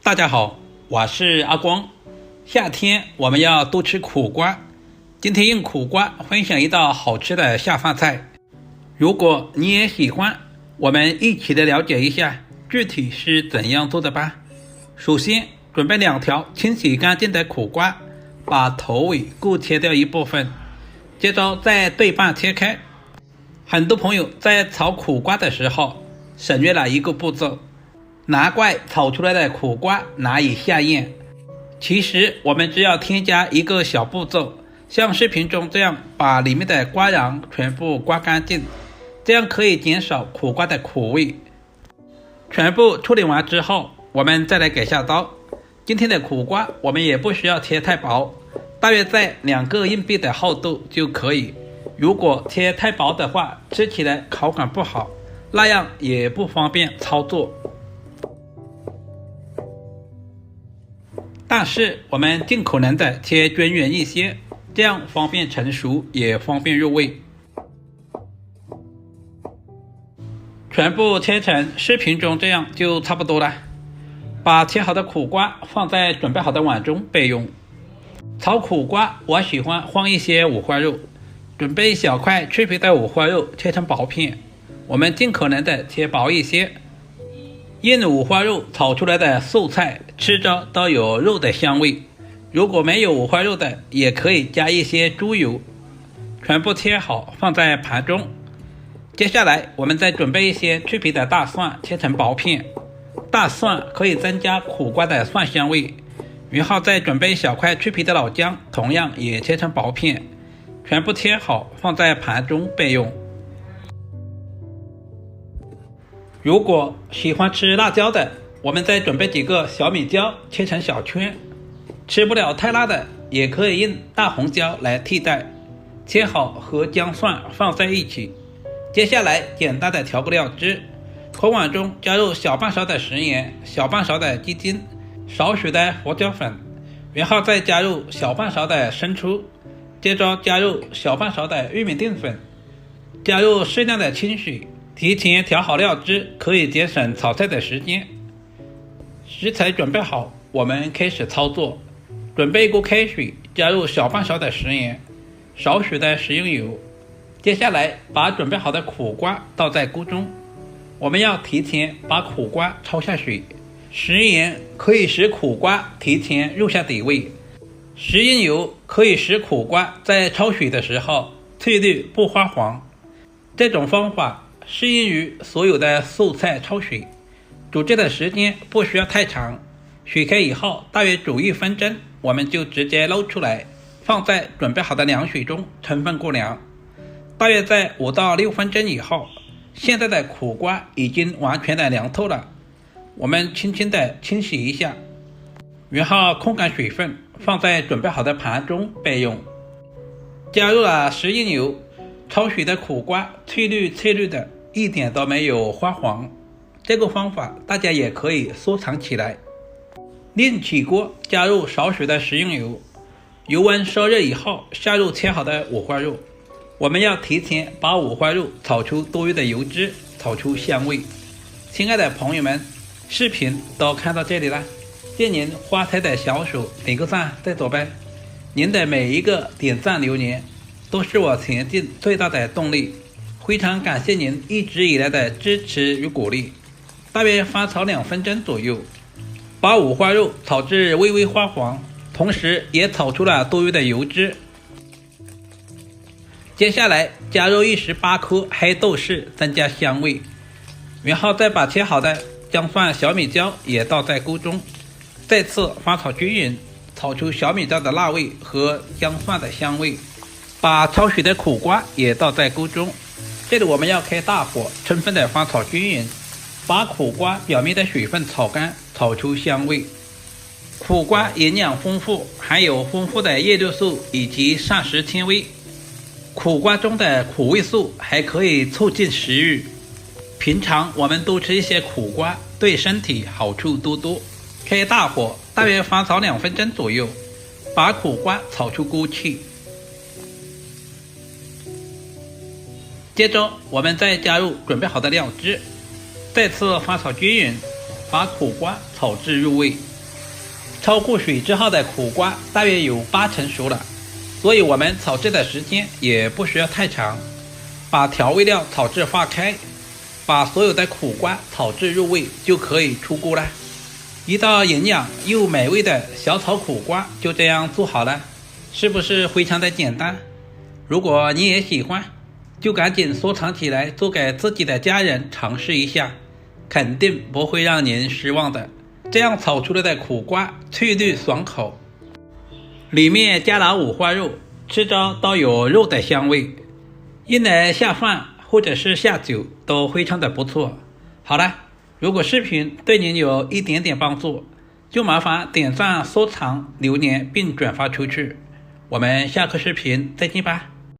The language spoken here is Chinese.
大家好，我是阿光。夏天我们要多吃苦瓜，今天用苦瓜分享一道好吃的下饭菜。如果你也喜欢，我们一起来了解一下具体是怎样做的吧。首先准备2条清洗干净的苦瓜，把头尾各切掉一部分，接着再对半切开。很多朋友在炒苦瓜的时候省略了一个步骤，拿怪炒出来的苦瓜难以下咽。其实我们只要添加一个小步骤，像视频中这样把里面的瓜瓤全部刮干净，这样可以减少苦瓜的苦味。全部处理完之后，我们再来改下刀。今天的苦瓜我们也不需要切太薄，大约在2个硬币的厚度就可以。如果切太薄的话，吃起来口感不好，那样也不方便操作。但是我们尽可能的切均匀一些，这样方便成熟也方便入味。全部切成视频中这样就差不多了。把切好的苦瓜放在准备好的碗中备用。炒苦瓜我喜欢放一些五花肉，准备小块去皮的五花肉切成薄片，我们尽可能的切薄一些。用五花肉炒出来的素菜吃着都有肉的香味，如果没有五花肉的也可以加一些猪油。全部切好放在盘中。接下来我们再准备一些去皮的大蒜切成薄片，大蒜可以增加苦瓜的蒜香味。然后再准备小块去皮的老姜，同样也切成薄片，全部切好放在盘中备用。如果喜欢吃辣椒的，我们再准备几个小米椒切成小圈，吃不了太辣的也可以用大红椒来替代，切好和姜蒜放在一起。接下来简单的调料汁，锅碗中加入小半勺的食盐，小半勺的鸡精，少许的胡椒粉，然后再加入小半勺的生抽，接着加入小半勺的玉米淀粉，加入适量的清水。提前调好料汁可以节省炒菜的时间。食材准备好，我们开始操作。准备一锅开水，加入小半勺的食盐，少许的食用油。接下来把准备好的苦瓜倒在锅中，我们要提前把苦瓜焯下水。食盐可以使苦瓜提前入下底味，食用油可以使苦瓜在焯水的时候翠绿不发黄。这种方法适用于所有的素菜焯水，煮制的时间不需要太长。水开以后大约煮1分钟，我们就直接捞出来，放在准备好的凉水中充分过凉。大约在5到6分钟以后，现在的苦瓜已经完全的凉透了，我们轻轻的清洗一下，然后控干水分，放在准备好的盘中备用。加入了食用油，焯水的苦瓜翠绿的，一点都没有发黄。这个方法大家也可以收藏起来。另起锅，加入少许的食用油，油温烧热以后，下入切好的五花肉。我们要提前把五花肉炒出多余的油脂，炒出香味。亲爱的朋友们，视频都看到这里了，借您花菜的小手点个赞再走呗。您的每一个点赞留言都是我前进最大的动力，非常感谢您一直以来的支持与鼓励。大约翻炒2分钟左右，把五花肉炒至微微发黄，同时也炒出了多余的油脂。接下来加入18颗黑豆豉增加香味，然后再把切好的姜蒜小米椒也倒在锅中，再次翻炒均匀，炒出小米椒的辣味和姜蒜的香味。把焯水的苦瓜也倒在锅中，这里我们要开大火，充分的翻炒均匀，把苦瓜表面的水分炒干，炒出香味。苦瓜营养丰富，含有丰富的叶绿素以及膳食纤维。苦瓜中的苦味素还可以促进食欲，平常我们多吃一些苦瓜，对身体好处多多。开大火，大约翻炒2分钟左右，把苦瓜炒出锅气。接着我们再加入准备好的料汁，再次翻炒均匀，把苦瓜炒至入味。超过水之后的苦瓜大约有80%熟了，所以我们炒制的时间也不需要太长。把调味料炒至化开，把所有的苦瓜炒至入味就可以出锅了。一道营养又美味的小炒苦瓜就这样做好了，是不是非常的简单？如果你也喜欢，就赶紧收藏起来，做给自己的家人尝试一下，肯定不会让您失望的。这样炒出来的苦瓜翠绿爽口，里面加了五花肉，吃着都有肉的香味，用来下饭或者是下酒都非常的不错。好了，如果视频对您有一点点帮助，就麻烦点赞、收藏、留言并转发出去。我们下个视频再见吧。